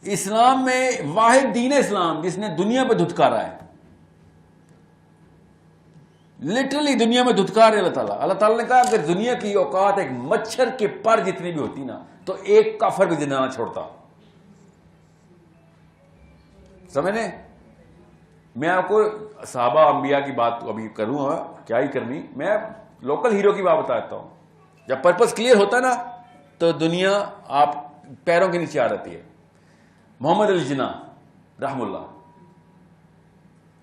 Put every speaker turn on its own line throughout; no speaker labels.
اسلام میں واحد دین اسلام جس نے دنیا پہ دھتکارا ہے, لٹرلی دنیا میں دھتکار ہے اللہ تعالیٰ. اللہ تعالیٰ نے کہا اگر دنیا کی اوقات ایک مچھر کے پر جتنی بھی ہوتی نا تو ایک کافر بھی زندہ نہ چھوڑتا. سمجھنے, میں آپ کو صحابہ انبیاء کی بات ابھی کروں گا, کیا ہی کرنی, میں لوکل ہیرو کی بات بتاتا ہوں. جب پرپس کلیئر ہوتا ہے نا تو دنیا آپ پیروں کے نیچے آ جاتی ہے. محمد علی جناح رحم اللہ,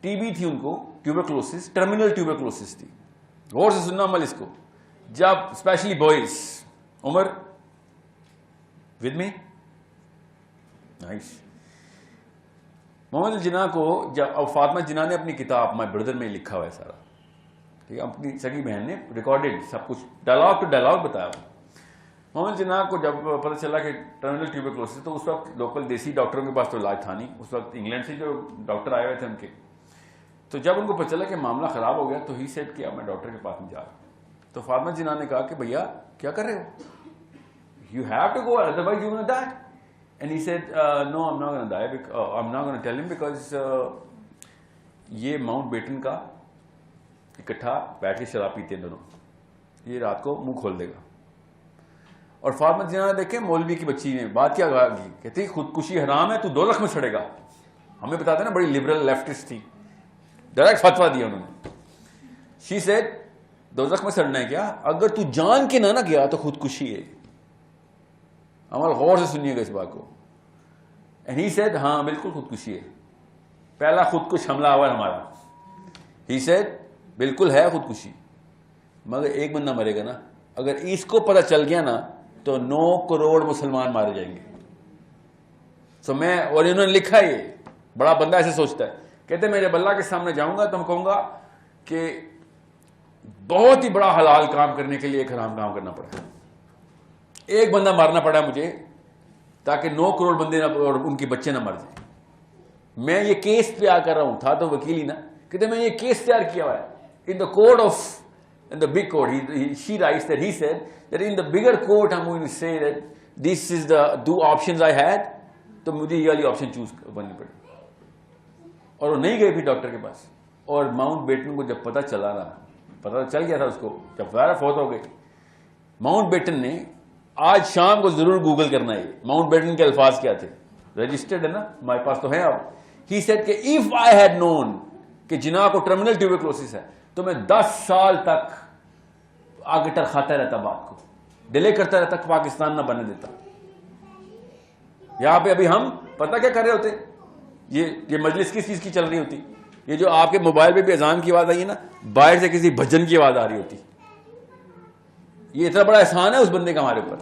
ٹی بی تھی ان کو, ٹیوبرکلوسس, ٹرمینل ٹیوبرکلوسس تھی. غور سے سننا عمل اس کو, جب specially boys. Umar with me nice. Muhammad Ali Jinnah کو جب, اب فاطمہ جناح نے اپنی کتاب مائی بردر میں لکھا ہوا ہے سارا, ٹھیک ہے, اپنی سگی بہن نے ریکارڈیڈ سب کچھ ڈائلاگ ٹو ڈائلاگ بتایا. محمد جناح کو جب پتہ چلا کہ ٹرمینل ٹیوبرکلوسس, تو اس وقت لوکل دیسی ڈاکٹروں کے پاس تو علاج تھا نہیں. اس وقت انگلینڈ سے جو ڈاکٹر آئے ہوئے تھے ان کے, تو جب ان کو پتہ چلا کہ معاملہ خراب ہو گیا تو ہی سیٹ کیا میں ڈاکٹر کے پاس نہیں جا رہا. تو فاطمہ جناح نے کہا کہ بھیا کیا کر رہے ہو, you have to go otherwise you will die. And he said no I am not gonna die, I am not gonna tell him because یہ ماؤنٹ بیٹن کا اکٹھا بیٹھ کے شراب پیتے ہیں دونوں, یہ رات کو منہ کھول دے گا. اور فاطمہ جناح نے دیکھے مولوی کی بچی نے بات کیا کی, کہتی خودکشی حرام ہے, تو دوزخ میں سڑے گا. ہمیں بتاتے نا بڑی لبرل لیفٹسٹ تھی, ڈائریکٹ فتوا دیا انہوں نے. شی سیڈ دوزخ میں سڑنا ہے کیا, اگر تو جان کے نہ گیا تو خودکشی ہے. عمل غور سے سنیے گا اس بات کو. اینڈ ہی سیڈ ہاں بالکل خودکشی ہے, پہلا خودکش حملہ آور ہمارا. ہی سیڈ بالکل ہے خودکشی, مگر ایک بندہ مرے گا نا, اگر اس کو پتہ چل گیا نا تو 9 کروڑ مسلمان مارے جائیں گے. سو میں, اور انہوں نے لکھا, یہ بڑا بندہ ایسے سوچتا ہے, کہتے میں جب اللہ کے سامنے جاؤں گا تو میں کہوں گا کہ بہت ہی بڑا حلال کام کرنے کے لیے ایک حرام کام کرنا پڑا, ایک بندہ مارنا پڑا مجھے تاکہ 9 کروڑ بندے نہ اور ان کے بچے نہ مر جائیں. میں یہ کیس تیار کر رہا ہوں, تھا تو وکیل ہی نا, کہتے میں یہ کیس تیار کیا ہوا ہے in the code of, in the big court. She writes that he said that in the bigger court I'm going to say that this is the 2 options I had, تو مجھے یہ والی آپشن چوز کرنی پڑی. اور وہ نہیں گئے پھر ڈاکٹر کے پاس. اور ماؤنٹ بیٹن کو جب پتہ چلا نا, پتہ چل گیا تھا اس کو, جب ظاہر فوت ہو گئی. ماؤنٹ بیٹن نے, آج شام کو ضرور گوگل کرنا ہے ماؤنٹ بیٹن کے الفاظ کیا تھے, رجسٹرڈ ہے نا ہمارے پاس تو ہے اب. He said کہ if I had known کہ جناح کو ٹرمینل ٹیوبرکلوسس ہے تو میں 10 سال تک آگے ٹرخاتا رہتا, بات کو ڈیلے کرتا رہتا, پاکستان نہ بننے دیتا. یہاں پہ ابھی ہم پتہ کیا کر رہے ہوتے, یہ مجلس کس چیز کی چل رہی ہوتی, یہ جو آپ کے موبائل پہ بھی اذان کی آواز آئی ہے نا, باہر سے کسی بھجن کی آواز آ رہی ہوتی. یہ اتنا بڑا احسان ہے اس بندے کا ہمارے اوپر.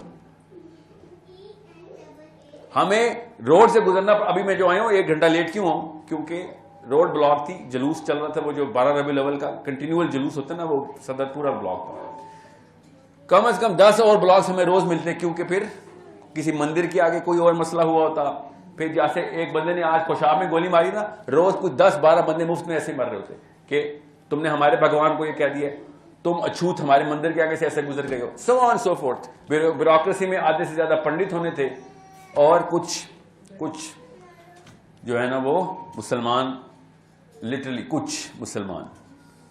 ہمیں روڈ سے گزرنا, ابھی میں جو آیا ہوں 1 گھنٹہ لیٹ کیوں ہوں, کیونکہ روڈ بلاک تھی, جلوس چل رہا تھا, وہ جو 12 ربیع الاول کا کنٹینیول جلوس ہوتا ہے نا, وہ صدر پورا بلاک تھا. کم از کم 10 اور بلاکس ہمیں روز ملتے ہیں, کیونکہ پھر کسی مندر کے آگے کوئی اور مسئلہ ہوا ہوتا, پھر جیسے ایک بندے نے آج خوشاب میں گولی ماری نا, روز کچھ 10-12 بندے مفت میں ایسے مر رہے ہوتے کہ تم نے ہمارے بھگوان کو یہ کہہ دیا, تم اچھوت ہمارے مندر کے آگے سے ایسے گزر گئے ہو, سو آن سو فورتھ. بیوروکریسی میں آدھے سے زیادہ پنڈت ہونے تھے, اور کچھ جو ہے نا وہ مسلمان, لٹرلی کچھ مسلمان.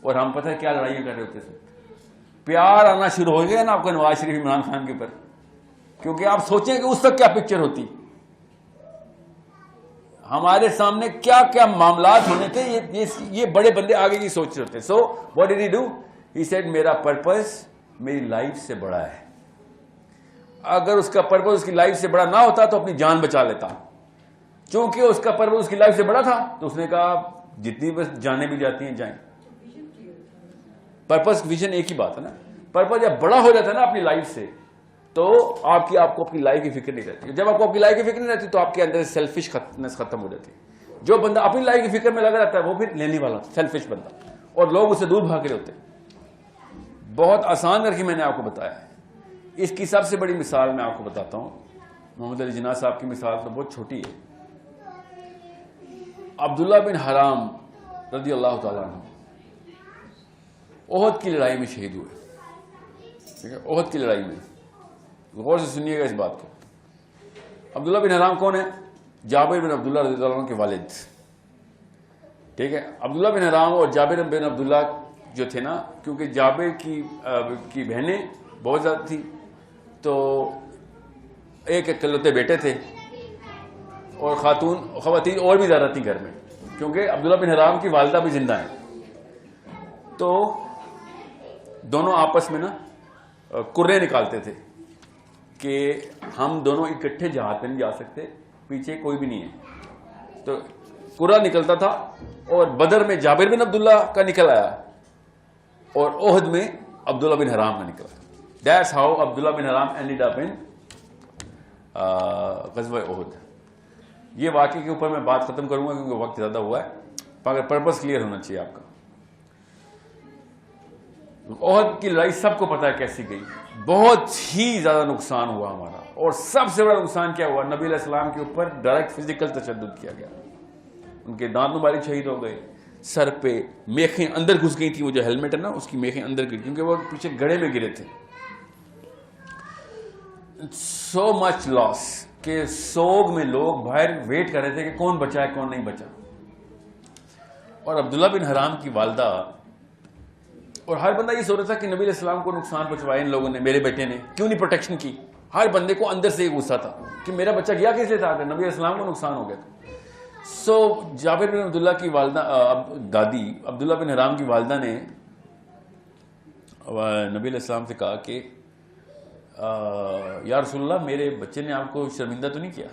اور ہم پتہ ہے کیا لڑائیاں کر رہے ہوتے تھے. پیار آنا شروع ہو گیا نا آپ کو نواز شریف عمران خان کے اوپر, کیونکہ آپ سوچیں کہ اس وقت کیا پکچر ہوتی, ہمارے سامنے کیا کیا معاملات ہونے تھے. یہ بڑے بندے آگے کی سوچ رہے ہوتے. So what did he do, he said میرا پرپس میری لائف سے بڑا ہے. اگر اس کا پرپس اس کی لائف سے بڑا نہ ہوتا تو اپنی جان بچا لیتا. چونکہ اس کا پرپس اس کی لائف سے بڑا تھا تو اس نے کہا جتنی بس جانے بھی جاتی ہیں جائیں. پرپس ویژن ایک ہی بات ہے نا. پرپس جب بڑا ہو جاتا ہے نا اپنی لائف سے, تو آپ کو اپنی لائف کی فکر نہیں رہتی. جب آپ کو اپنی لائف کی فکر نہیں رہتی تو آپ کے اندر سیلفشنس ختم ہو جاتی. جو بندہ اپنی لائف کی فکر میں لگا رہتا ہے وہ پھر لینے والا سیلفش بندہ, اور لوگ اسے دور بھاگ رہے ہوتے. بہت آسان کر کے میں نے آپ کو بتایا ہے. اس کی سب سے بڑی مثال میں آپ کو بتاتا ہوں. محمد علی جناح صاحب کی مثال تو بہت چھوٹی ہے. عبداللہ بن حرام رضی اللہ تعالیٰ عنہ احد کی لڑائی میں شہید ہوئے. ٹھیک ہے, احد کی لڑائی میں, غور سے سنیے گا اس بات کو. عبداللہ بن حرام کون ہے؟ جابر بن عبداللہ رضی اللہ عنہ کے والد. ٹھیک ہے, عبداللہ بن حرام اور جابر بن عبداللہ جو تھے نا, کیونکہ جابر کی بہنیں بہت زیادہ تھیں, تو ایک اکلوتے بیٹے تھے, اور خواتین اور بھی زیادہ تھیں گھر میں, کیونکہ عبداللہ بن حرام کی والدہ بھی زندہ ہیں. تو دونوں آپس میں نا کرے نکالتے تھے کہ ہم دونوں اکٹھے جہاد پہ نہیں جا سکتے, پیچھے کوئی بھی نہیں ہے. تو کرا نکلتا تھا, اور بدر میں جابر بن عبداللہ کا نکل آیا, اور احد میں عبداللہ بن حرام کا نکلا. دیٹس ہاؤ عبداللہ بن حرام اینڈڈ اپ ان غزوہ احد. یہ واقعے کے اوپر میں بات ختم کروں گا کیونکہ وقت زیادہ ہوا ہے, مگر پرپس کلیئر ہونا چاہیے آپ کا. احد کی لڑائی سب کو پتا ہے کیسی گئی, بہت ہی زیادہ نقصان ہوا ہمارا, اور سب سے بڑا نقصان کیا ہوا, نبی علیہ السلام کے اوپر ڈائریکٹ فزیکل تشدد کیا گیا. ان کے دانت مبارک شہید ہو گئے, سر پہ میخیں اندر گھس گئی تھی, وہ جو ہیلمٹ ہے نا اس کی میخیں اندر گئی کیونکہ وہ پیچھے گڑھے میں گرے تھے. سو مچ لاس کہ سوگ میں لوگ باہر ویٹ کر رہے تھے کہ کون بچا ہے کون نہیں بچا. اور عبداللہ بن حرام کی والدہ, اور ہر بندہ یہ سوچ رہا تھا کہ نبی علیہ السلام کو نقصان پہنچوایا ان لوگوں نے, میرے بیٹے نے کیوں نہیں پروٹیکشن کی. ہر بندے کو اندر سے یہ غصہ تھا کہ میرا بچہ گیا کس لیے تھا, نبی علیہ السلام کو نقصان ہو گیا تھا. سو جابر بن عبداللہ کی والدہ دادی عبداللہ بن حرام کی والدہ نے نبی علیہ السلام سے کہا کہ یا رسول اللہ, میرے بچے نے آپ کو شرمندہ تو نہیں کیا؟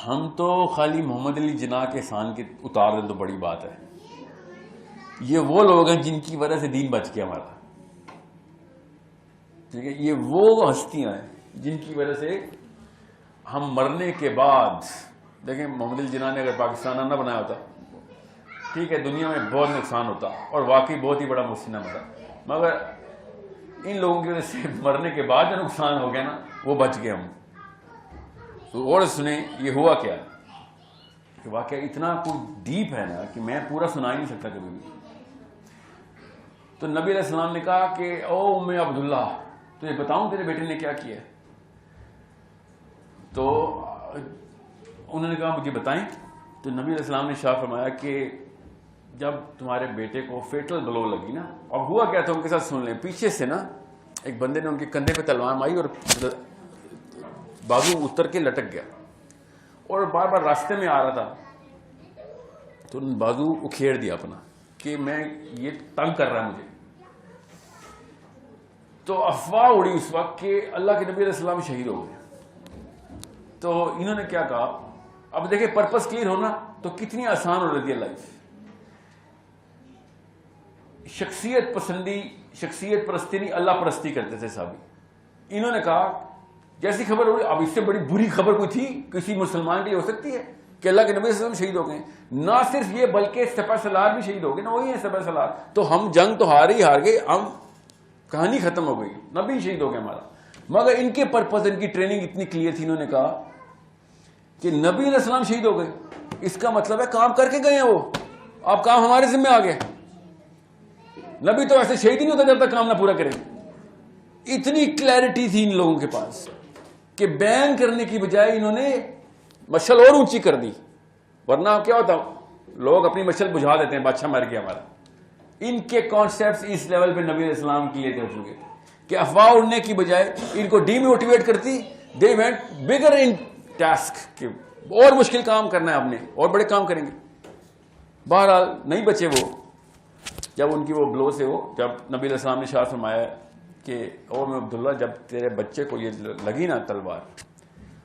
ہم تو خالی محمد علی جناح کے شان کے اتار دیں تو بڑی بات ہے. یہ وہ لوگ ہیں جن کی وجہ سے دین بچ گیا ہمارا. ٹھیک ہے, یہ وہ ہستیاں ہیں جن کی وجہ سے ہم مرنے کے بعد, دیکھیں محمد علی جناح نے اگر پاکستان نہ بنایا ہوتا, ٹھیک ہے, دنیا میں بہت نقصان ہوتا, اور واقعی بہت ہی بڑا محسن ہمارا, مگر ان لوگوں کی وجہ سے مرنے کے بعد جو نقصان ہو گیا نا وہ بچ گئے ہم. تو اور سنیں یہ ہوا کیا, کہ واقعہ اتنا کوئی ڈیپ ہے نا کہ میں پورا سنا ہی نہیں سکتا کبھی بھی. تو نبی علیہ السلام نے کہا کہ او ام عبداللہ, تو یہ بتاؤں تیرے بیٹے نے کیا کیا؟ تو انہوں نے کہا مجھے بتائیں. تو نبی علیہ السلام نے شاہ فرمایا کہ جب تمہارے بیٹے کو فیٹل بلو لگی نا, اب ہوا کیا تھا ان کے ساتھ سن لیں. پیچھے سے نا ایک بندے نے ان کے کندھے پہ تلوار ماری اور بازو اتر کے لٹک گیا, اور بار بار راستے میں آ رہا تھا, تو ان بازو اکھیڑ دیا اپنا کہ میں یہ تنگ کر رہا ہے مجھے. تو افواہ اڑی اس وقت کہ اللہ کے نبی علیہ السلام شہید ہو گئے. تو انہوں نے کیا کہا, اب دیکھیں پرپس کلیئر ہونا تو کتنی آسان ہو رہی ہے لائف. شخصیت پسندی, شخصیت پرستی نہیں, اللہ پرستی کرتے تھے صحابی. انہوں نے کہا جیسی خبر ہوئی, اب اس سے بڑی بری خبر کوئی تھی کسی مسلمان کے لیے ہو سکتی ہے کہ اللہ کے نبی صلی اللہ علیہ وسلم شہید ہو گئے؟ نہ صرف یہ بلکہ سپہ سالار بھی شہید ہو گئے نا, وہی ہے سپہ سالار. تو ہم جنگ تو ہار گئے, ہم کہانی ختم ہو گئی, نبی شہید ہو گئے ہمارا. مگر ان کے پرپز, ان کی ٹریننگ اتنی کلیئر تھی, انہوں نے کہا کہ نبی علیہ السلام شہید ہو گئے, اس کا مطلب ہے کام کر کے گئے ہیں وہ, اب کام ہمارے ذمہ آ گیا. نبی تو ایسے شہید ہی نہیں ہوتا جب تک کام نہ پورا کرے. اتنی کلیئرٹی تھی ان لوگوں کے پاس کہ بیان کرنے کی بجائے انہوں نے مشل اور اونچی کر دی. ورنہ کیا ہوتا, لوگ اپنی مشل بجھا دیتے ہیں, بادشاہ مر گیا ہمارا. ان کے کانسیپٹس اس لیول پہ نبی علیہ السلام کلیئر کر چکے کہ افواہ اڑنے کی بجائے ان کو ڈی موٹیویٹ کرتی. They went bigger in task کہ اور مشکل کام کرنا ہے, ہم نے اور بڑے کام کریں گے. بہرحال نہیں بچے وہ, جب ان کی وہ بلو سے, وہ جب نبی علیہ السلام نے ارشاد فرمایا کہ او میں عبداللہ, جب تیرے بچے کو یہ لگی نا تلوار,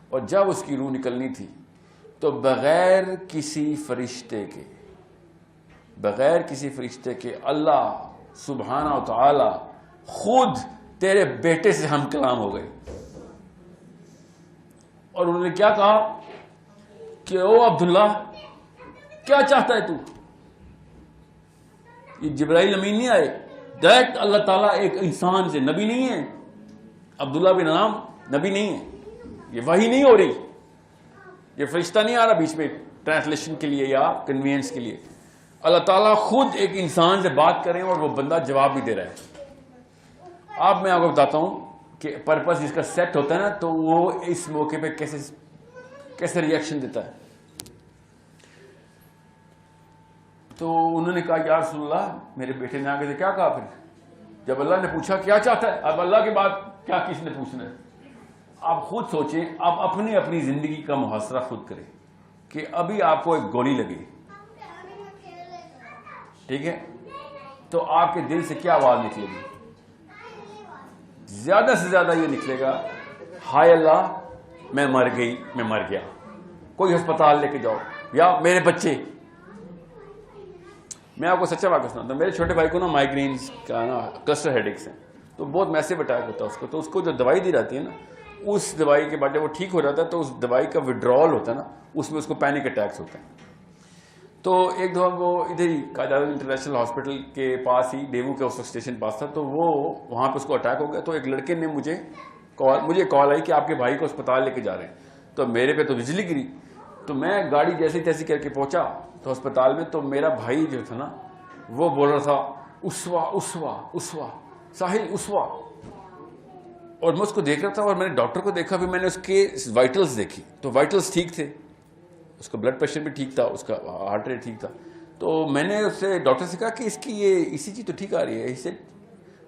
اور جب اس کی روح نکلنی تھی, تو بغیر کسی فرشتے کے اللہ سبحانہ و تعالی خود تیرے بیٹے سے ہم کلام ہو گئے. اور انہوں نے کیا کہا کہ او عبداللہ کیا چاہتا ہے تو؟ یہ جبرائیل امین نہیں آئے, ڈائریکٹ اللہ تعالیٰ ایک انسان سے, نبی نہیں ہے عبداللہ بن حرام, نبی نہیں ہے, یہ وحی نہیں ہو رہی, یہ فرشتہ نہیں آ رہا بیچ میں ٹرانسلیشن کے لیے یا کنوینس کے لیے. اللہ تعالیٰ خود ایک انسان سے بات کر رہے ہیں اور وہ بندہ جواب بھی دے رہا ہے. اب میں آپ کو بتاتا ہوں کہ پرپس جس کا سیٹ ہوتا ہے نا تو وہ اس موقع پہ کیسے ریئیکشن دیتا ہے. تو انہوں نے کہا یا رسول اللہ, میرے بیٹے نے آگے سے کیا کہا پھر جب اللہ نے پوچھا کیا چاہتا ہے, اب اللہ کے بعد کیا کس نے پوچھنا ہے. آپ خود سوچیں, آپ اپنی زندگی کا محاصرہ خود کریں کہ ابھی آپ کو ایک گولی لگی, ٹھیک ہے, تو آپ کے دل سے کیا آواز نکلے گی؟ زیادہ سے زیادہ یہ نکلے گا ہائے اللہ میں مر گئی, میں مر گیا, کوئی ہسپتال لے کے جاؤ, یا میرے بچے. میں آپ کو سچا واقعہ سناتا ہوں. میرے چھوٹے بھائی کو نا مائگرینز کا نا کلسٹر ہیڈیکس ہیں, تو بہت میسیو اٹیک ہوتا ہے اس کو. تو اس کو جو دوائی دی جاتی ہے نا, اس دوائی کے بعد جب وہ ٹھیک ہو جاتا ہے تو اس دوائی کا وڈرال ہوتا ہے نا, اس میں اس کو پینک اٹیکس ہوتے ہیں. تو ایک دفعہ وہ ادھر ہی قائد اعظم انٹرنیشنل ہاسپٹل کے پاس ہی ڈیمو کے اس اسٹیشن پاس تھا, تو وہ وہاں پہ اس کو اٹیک ہو گیا. تو ایک لڑکے نے مجھے کال آئی کہ آپ کے بھائی کو اسپتال لے کے جا رہے ہیں. تو میرے پہ تو بجلی گری, تو میں گاڑی جیسی تیسی کر کے پہنچا تو اسپتال میں. تو میرا بھائی جو تھا نا وہ بول رہا تھا اسوا اسوا اسوا ساحل اسوا, اور میں اس کو دیکھ رہا تھا. اور میں نے ڈاکٹر کو دیکھا, پھر میں نے اس کے وائٹلز دیکھی تو وائٹلز ٹھیک تھے, اس کا بلڈ پریشر بھی ٹھیک تھا, اس کا ہارٹ ریٹ ٹھیک تھا. تو میں نے اس سے ڈاکٹر سے کہا کہ اس کی یہ ECG تو ٹھیک آ رہی ہے, اس سے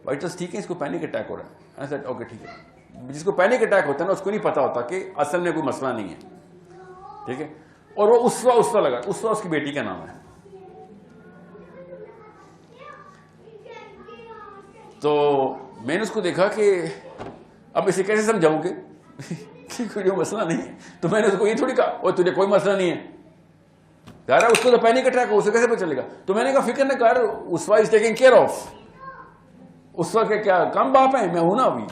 وائٹلز ٹھیک ہیں, اس کو پینک اٹیک ہو رہا ہے. میں نے کہا اوکے ٹھیک ہے. جس کو پینک اٹیک ہوتا ہے نا اس کو نہیں پتا ہوتا کہ اصل میں کوئی مسئلہ نہیں ہے, ٹھیک ہے. اور وہ اسوا لگا, اسوا اس کی بیٹی کا نام ہے. تو میں نے اس کو دیکھا کہ اب اسے کیسے سمجھاؤں کہ کوئی مسئلہ نہیں ہے. تو میں نے اس کو یہ تھوڑی کہا اور تجھے کوئی مسئلہ نہیں ہے, ظاہر ہے اس کو تو پینک اٹیک ہو, اسے کیسے پتہ چلے گا. تو میں نے کہا فکر نہ کر, اسوا از ٹیکنگ کیئر آف. اسوا کے کیا کم باپ ہیں, میں ہوں نا ابھی.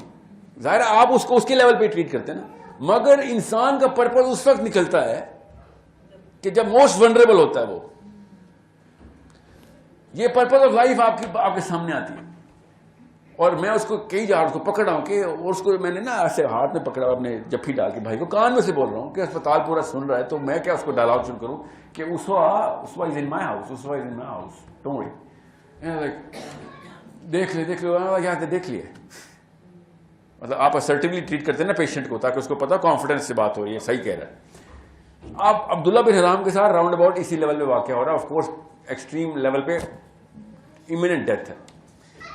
ظاہر ہے آپ اس کو اس کے لیول پہ ٹریٹ کرتے ہیں نا, مگر انسان کا پرپز اس وقت نکلتا ہے کہ جب موسٹ ونڈریبل ہوتا ہے وہ. یہ پرپز آف لائف آپ کے سامنے آتی ہے. اور میں اس کو کئی جگہ اس کو پکڑ رہا ہوں کہ, اور اس کو میں نے نا ایسے ہاتھ میں پکڑا, اپنے جفی ڈال کے بھائی کو کان میں سے بول رہا ہوں کہ اسپتال پورا سن رہا ہے. تو میں کیا اس کو ڈائلاگ شروع کروں کہ اسوا از ان مائی ہاؤس, اسوا is in my house, don't worry, دیکھ لے دیکھ لیے. مطلب آپ اسرٹیولی ٹریٹ کرتے ہیں نا پیشنٹ کو, تاکہ اس کو پتا کانفیڈنس سے بات ہو رہی ہے, صحیح کہہ رہا ہے. آپ عبداللہ بن حرام کے ساتھ راؤنڈ اباؤٹ اسی لیول پہ واقع ہو رہا ہے. آف کورس ایکسٹریم لیول پہ امیننٹ ڈیتھ ہے.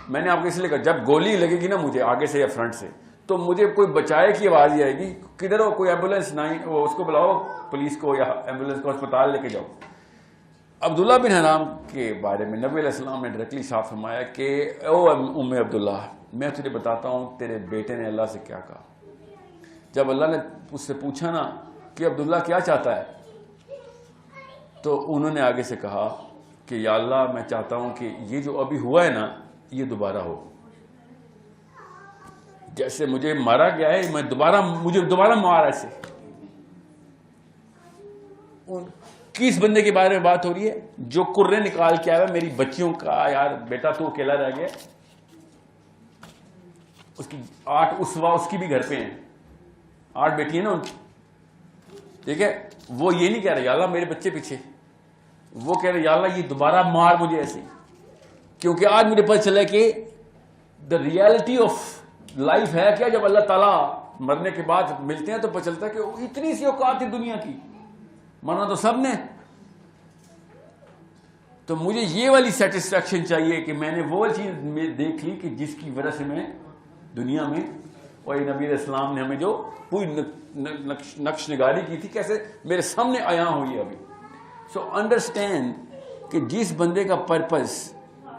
میں نے آپ کو اس لیے کہا جب گولی لگے گی نا مجھے آگے سے یا فرنٹ سے, تو مجھے کوئی بچائے کی آواز ہی آئے گی, کدھر ہو, کوئی ایمبولینس نہیں, اس کو بلاؤ پولیس کو یا ایمبولینس کو, اسپتال لے کے جاؤ. عبداللہ بن حرام کے بارے میں نبی علیہ السلام نے ڈائریکٹلی صاف فرمایا کہ او ام عبداللہ, میں تجھے بتاتا ہوں تیرے بیٹے نے اللہ سے کیا کہا. جب اللہ نے اس سے پوچھا نا کہ عبداللہ کیا چاہتا ہے, تو انہوں نے آگے سے کہا کہ یا اللہ میں چاہتا ہوں کہ یہ جو ابھی ہوا ہے نا یہ دوبارہ ہو, جیسے مجھے مارا گیا ہے مجھے دوبارہ مارا. ایسے کس بندے کے بارے میں بات ہو رہی ہے جو کرے نکال کے آیا میری بچیوں کا, یار بیٹا تو اکیلا رہ گیا, اس کی 8 اسوا اس کی بھی گھر پہ ہیں, 8 بیٹی ہیں نا ان کی, ٹھیک ہے. وہ یہ نہیں کہہ رہے یا اللہ میرے بچے پیچھے, وہ کہہ رہے یا اللہ یہ دوبارہ مار مجھے ایسے, کیونکہ آج مجھے پتہ چلا کہ دا ریالٹی آف لائف ہے کیا. جب اللہ تعالیٰ مرنے کے بعد ملتے ہیں تو پتہ چلتا ہے کہ اتنی سی اوقات ہے دنیا کی, مرنا تو سب نے. تو مجھے یہ والی سیٹسفیکشن چاہیے کہ میں نے وہ چیز دیکھ لی کہ جس کی وجہ سے میں دنیا میں, اور نبی علیہ السلام نے ہمیں جو پوری نقش نگاری کی تھی کیسے میرے سامنے آیا ہوئی ہے ابھی. سو انڈرسٹینڈ کہ جس بندے کا پرپز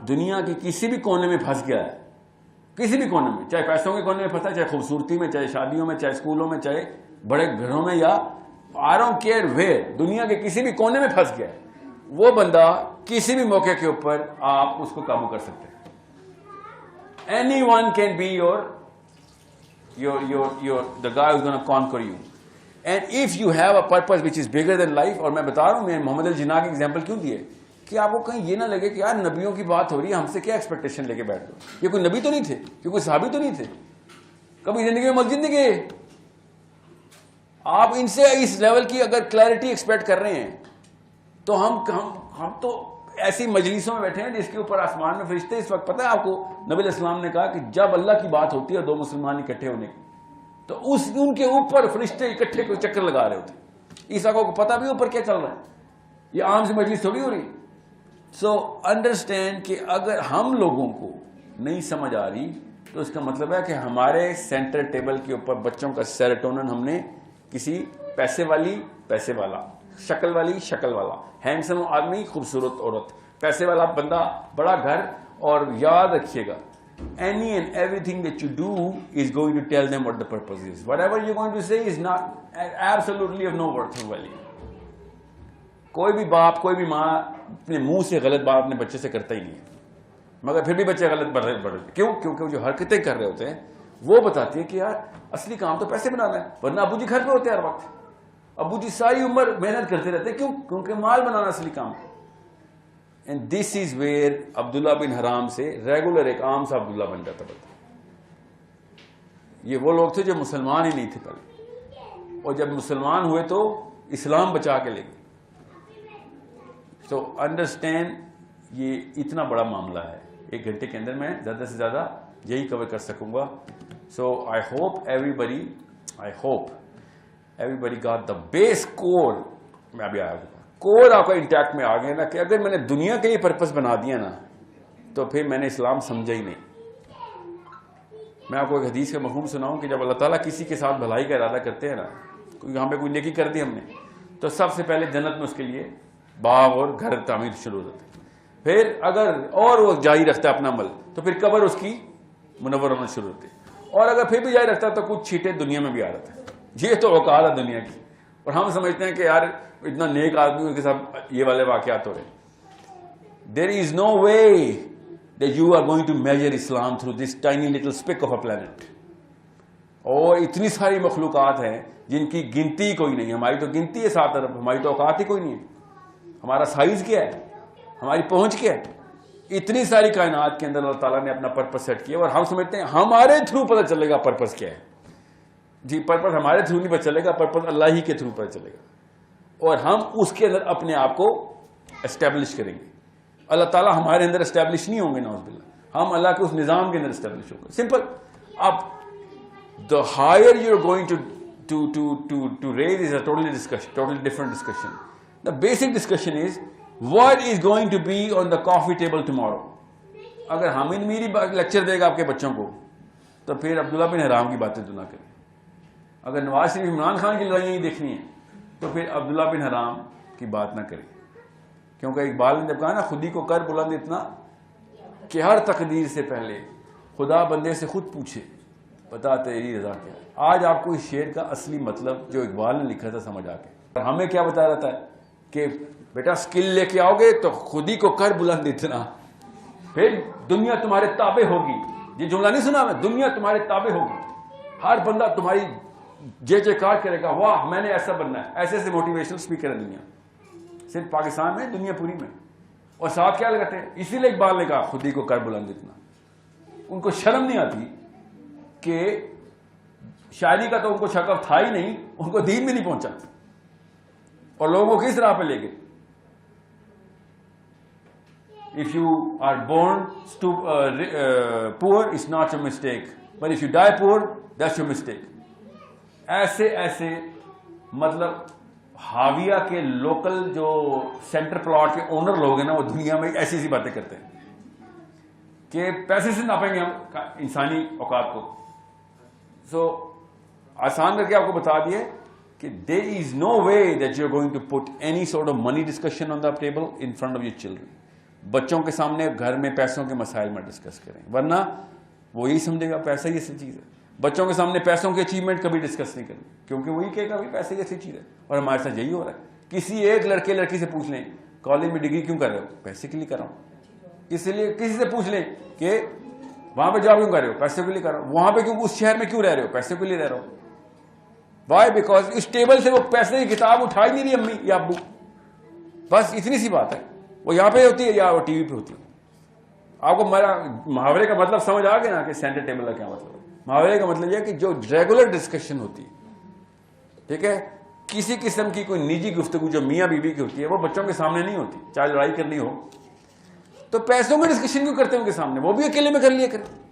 دنیا کے کسی بھی کونے میں پھنس گیا ہے, کسی بھی کونے میں, چاہے پیسوں کے کونے میں پھنسا ہے, چاہے خوبصورتی میں, چاہے شادیوں میں, چاہے اسکولوں میں, چاہے بڑے گھروں میں, یا آئی ڈونٹ کیئر ویئر, دنیا کے کسی بھی کونے میں پھنس گیا ہے, وہ بندہ کسی بھی موقع کے اوپر آپ اس کو قابو کر سکتے ہیں. Anyone can be the guy who's going to conquer you. And if you have a purpose which is bigger than life, اور میں بتا رہا ہوں, میں محمد الجناح کی ایگزامپل کیوں دیے کہ آپ کو کہیں یہ نہ لگے کہ یار نبیوں کی بات ہو رہی ہے, ہم سے کیا ایکسپیکٹیشن لے کے بیٹھ دو. یہ کوئی نبی تو نہیں تھے, یہ کوئی صحابی تو نہیں تھے, کبھی زندگی میں مسجد نہیں گئے. آپ ان سے اس لیول کی اگر کلیئرٹی ایکسپیکٹ کر رہے ہیں تو ہم تو ایسی مجلسوں میں بیٹھے ہیں جس کے اوپر آسمان میں فرشتے. اس وقت پتہ ہے آپ کو نبی علیہ السلام نے کہا کہ جب اللہ کی بات ہوتی ہے دو مسلمان اکٹھے ہونے کی تو ان کے اوپر فرشتے اکٹھے کوئی چکر لگا رہے ہوتے. عیسیٰ کو پتہ بھی اوپر کیا چل رہا ہے, یہ عام سے مجلس تھوڑی ہو رہی. سو انڈرسٹینڈ کہ اگر ہم لوگوں کو نہیں سمجھ آ رہی تو اس کا مطلب ہے کہ ہمارے سینٹر ٹیبل کے اوپر بچوں کا سیروٹونن ہم نے کسی پیسے والی پیسے والا, شکل والی شکل والا, ہینڈسم آدمی خوبصورت عورت, پیسے والا بندہ بڑا گھر. اور یاد رکھیے گا any and everything that you do is going to tell them what the purpose is. Whatever you're going to say is not absolutely of no worth or value. کوئی بھی باپ کوئی بھی ماں اپنے منہ سے غلط بات اپنے بچے سے کرتا ہی نہیں ہے, مگر پھر بھی بچے غلط بڑھ رہے. کیوں؟ کیونکہ جو حرکتیں کر رہے ہوتے ہیں وہ بتاتی ہیں کہ یار اصلی کام تو پیسے بنانا ہے, ورنہ ابو جی گھر پہ ہوتے ہیں ہر وقت. ابو جی ساری عمر محنت کرتے رہتے ہیں. کیوں؟ کیونکہ مال بنانا اصلی کام. اینڈ دس از ویئر عبداللہ بن حرام سے ریگولر ایک عام سا عبداللہ بن جاتا تھا. یہ وہ لوگ تھے جو مسلمان ہی نہیں تھے پہلے, اور جب مسلمان ہوئے تو اسلام بچا کے لے گئے. تو انڈرسٹینڈ یہ اتنا بڑا معاملہ ہے. 1 گھنٹے کے اندر میں زیادہ سے زیادہ یہی کور کر سکوں گا. So I hope everybody got the base cover. میں ابھی آیا کور آپ کا انٹیکٹ میں آ گیا نا, کہ اگر میں نے دنیا کے لیے پرپس بنا دیا نا تو پھر میں نے اسلام سمجھا ہی نہیں. میں آپ کو ایک حدیث کا مفہوم سناؤں کہ جب اللہ تعالیٰ کسی کے ساتھ بھلائی کا ارادہ کرتے ہیں نا, یہاں پہ کوئی نیکی کر دی ہم نے, تو سب سے پہلے جنت میں اس کے لیے باغ اور گھر تعمیر شروع ہو جاتے ہیں. پھر اگر اور وہ جاری رکھتا ہے اپنا عمل تو پھر قبر اس کی منور ہونا شروع ہوتی ہے. اور اگر پھر بھی جاری رکھتا ہے تو کچھ چھیٹے دنیا میں بھی آ رہتا ہے. یہ تو اوقات ہے دنیا کی, اور ہم سمجھتے ہیں کہ یار اتنا نیک آدمی کے ساتھ یہ والے واقعات ہو رہے ہیں. دیر از نو وے that you are going to measure Islam through this tiny little speck of a planet. اور اتنی ساری مخلوقات ہیں جن کی گنتی کوئی نہیں. ہماری تو گنتی ہے 7 ارب, ہماری تو اوقات ہی کوئی نہیں ہے. ہمارا سائز کیا ہے, ہماری پہنچ کیا ہے. اتنی ساری کائنات کے اندر اللہ تعالیٰ نے اپنا پرپس سیٹ کیا, اور ہم سمجھتے ہیں ہمارے تھرو پتہ چلے گا پرپس کیا ہے. جی پرپس ہمارے تھرو نہیں پتہ چلے گا, پرپس اللہ ہی کے تھرو پتہ چلے گا, اور ہم اس کے اندر اپنے آپ کو اسٹیبلش کریں گے. اللہ تعالیٰ ہمارے اندر اسٹیبلش نہیں ہوں گے نعوذ باللہ, ہم اللہ کے اس نظام کے اندر اسٹیبلش ہوں گے. سمپل. اب the higher you're going to raise is a totally different discussion. The basic discussion is what is going to be on the coffee table tomorrow. اگر حامد میری لیکچر دے گا آپ کے بچوں کو تو پھر عبداللہ بن حرام کی باتیں تو نہ کریں. اگر نواز شریف عمران خان کی لڑائیاں ہی دیکھنی ہیں تو پھر عبداللہ بن حرام کی بات نہ کریں. کیونکہ اقبال نے جب کہا نا خودی کو کر بلند اتنا کہ ہر تقدیر سے پہلے خدا بندے سے خود پوچھے بتا تیری رضا کیا ہے. آج آپ کو اس شعر کا اصلی مطلب جو اقبال نے لکھا تھا سمجھ آ کے. ہمیں کیا بتا رہتا ہے کہ بیٹا سکل لے کے آؤ گے تو خودی کو کر بلند اتنا, پھر دنیا تمہارے تابع ہوگی. یہ جملہ نہیں سنا میں, دنیا تمہارے تابع ہوگی. ہر بندہ تمہاری جے کار کرے گا, واہ میں نے ایسا بننا ہے. ایسے ایسے موٹیویشنل اسپیکر ہے دنیا, صرف پاکستان میں, دنیا پوری میں. اور ساتھ کیا لگاتے ہیں, اسی لیے اقبال نے کہا خودی کو کر بلند اتنا. ان کو شرم نہیں آتی کہ شاعری کا تو ان کو شغف تھا ہی نہیں, ان کو دین میں نہیں پہنچا, اور لوگوں کو کس راہ پہ لے گئے. If you are born poor, it's not your mistake. But if you die poor, that's your mistake. ایسے مطلب حاویہ کے لوکل جو سینٹر پلاٹ کے اونر لوگ ہیں نا, وہ دنیا میں ایسی باتیں کرتے ہیں کہ پیسے سے ناپیں گے ہم انسانی اوقات کو. سو آسان کر کے آپ کو بتا دیے کہ there is no way that you're going to put any sort of money discussion on the table in front of your children. بچوں کے سامنے گھر میں پیسوں کے مسائل میں ڈسکس کریں, ورنہ وہ یہی سمجھے گا پیسہ ہی ایسی چیز ہے. بچوں کے سامنے پیسوں کے اچیومنٹ کبھی ڈسکس نہیں کریں, کیونکہ وہی کہے گا پیسے ہی ایسی چیز ہے. اور ہمارے ساتھ یہی ہو رہا ہے. کسی ایک لڑکی سے پوچھ لیں کالج میں ڈگری کیوں کر رہے ہو, پیسے کے لیے کر رہا ہوں. اس لیے کسی سے پوچھ لیں کہ وہاں پہ جاب کیوں کر رہے ہو, پیسے کے لیے کر رہا ہوں. وہاں پہ کیوں, اس شہر میں کیوں رہ رہے ہو, پیسے کے لیے رہ رہا ہوں. وائی, بیکاز اس ٹیبل سے وہ پیسے کی کتاب اٹھا ہی نہیں رہی امی یا ابو. بس اتنی سی بات ہے. وہ یہاں پہ ہوتی ہے یا وہ ٹی وی پہ ہوتی ہے. آپ کو میرا محاورے کا مطلب سمجھ آ گیا نا کہ سینٹر ٹیبل کا کیا مطلب ہے. محاورے کا مطلب یہ کہ جو ریگولر ڈسکشن ہوتی ہے, ٹھیک ہے, کسی قسم کی کوئی نجی گفتگو جو میاں بیوی کی ہوتی ہے وہ بچوں کے سامنے نہیں ہوتی. چاہے لڑائی کرنی ہو تو پیسوں میں ڈسکشن کیوں کرتے ہیں ان کے سامنے؟ وہ بھی اکیلے میں کر لیا کریں.